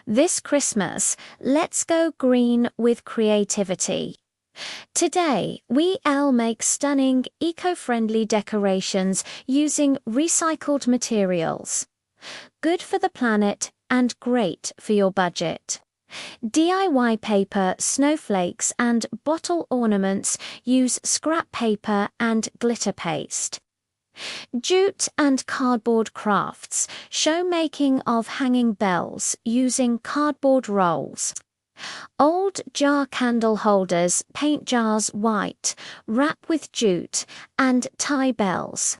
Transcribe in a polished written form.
This Christmas, let's go green with creativity. Today, we'll make stunning, eco-friendly decorations using recycled materials. Good for the planet and great for your budget. DIY paper, snowflakes and bottle ornaments use scrap paper and glitter paste. Jute and cardboard crafts show making of hanging bells using cardboard rolls. Old jar candle holders paint jars white, wrap with jute, and tie bells.